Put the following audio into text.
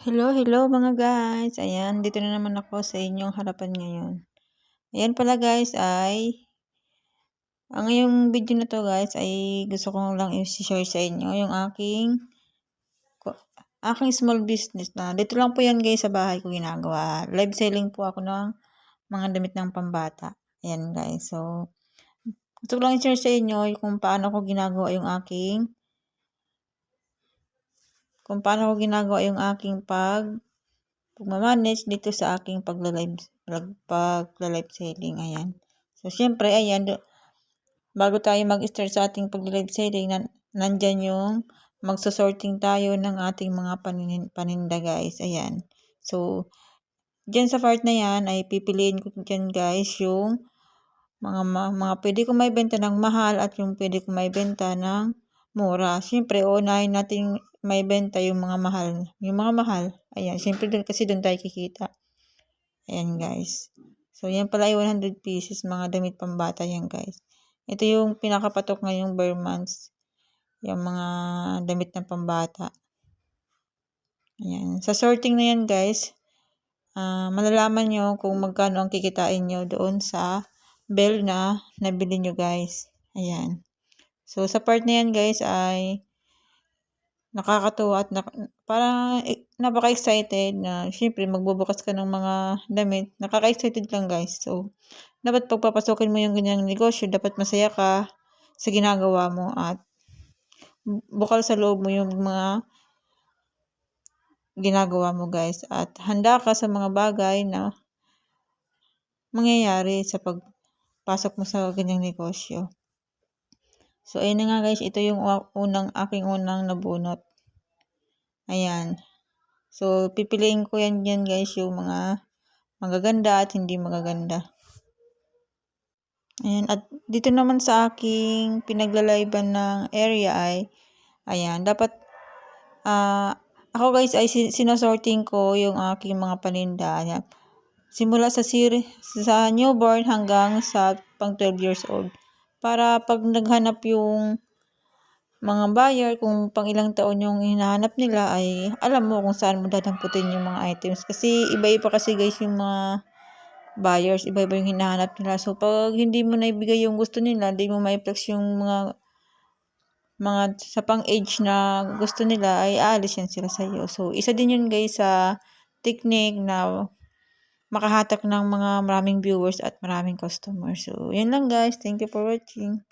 Hello mga guys. Ayan, dito na naman ako sa inyong harapan ngayon. Ayan pala guys ang ngayong video na to guys ay gusto ko lang i-share sa inyo yung aking small business na. Dito lang po yan guys sa bahay ko ginagawa. Live selling po ako ng mga damit ng pambata. Ayan guys. So, gusto ko lang i-share sa inyo kung paano ko ginagawa yung aking pagmamanage dito sa aking pagla-live selling. Ayan. So, syempre, ayan, bago tayo mag-start sa ating pagla-live selling, nandyan yung magsasorting tayo ng ating mga paninda, guys. Ayan. So, dyan sa part na yan, ay pipiliin ko dyan, guys, yung mga pwede ko may benta ng mahal at yung pwede ko may benta ng mura. Syempre, unahin natin may benta yung mga mahal. Yung mga mahal, ayan, syempre kasi doon tayo kikita. Ayan guys. So, yan pala ay 100 pieces mga damit pambata yan guys. Ito yung pinakapatok ngayong bare months. Yung mga damit ng pambata. Ayan. Sa sorting na yan guys, malalaman nyo kung magkano ang kikitain nyo doon sa bell na nabili nyo guys. Ayan. So, sa part na yan guys ay nakakatuwa at parang napaka-excited na syempre magbubukas ka ng mga damit. Nakaka-excited lang guys. So, dapat pagpapasokin mo yung ganyang negosyo, dapat masaya ka sa ginagawa mo at bukal sa loob mo yung mga ginagawa mo guys. At handa ka sa mga bagay na mangyayari sa pagpasok mo sa ganyang negosyo. So, ayun na nga guys, ito yung aking unang nabunot. Ayan. So, pipiliin ko yan guys, yung mga magaganda at hindi magaganda. Ayan. At dito naman sa aking pinaglalayban ng area ay, ayan, dapat, ako guys ay sinosorting ko yung aking mga paninda. Ayan. Simula sa newborn hanggang sa pang 12 years old. Para pag naghanap yung mga buyer, kung pang ilang taon yung hinahanap nila, ay alam mo kung saan mo dadamputin yung mga items. Kasi iba-iba kasi guys yung mga buyers, iba-iba yung hinahanap nila. So, pag hindi mo naibigay yung gusto nila, hindi mo ma-flex yung mga sa pang-age na gusto nila, ay aalis yan sila sa iyo. So, isa din yun guys sa technique na makahatak ng mga maraming viewers at maraming customers. So, yun lang guys. Thank you for watching.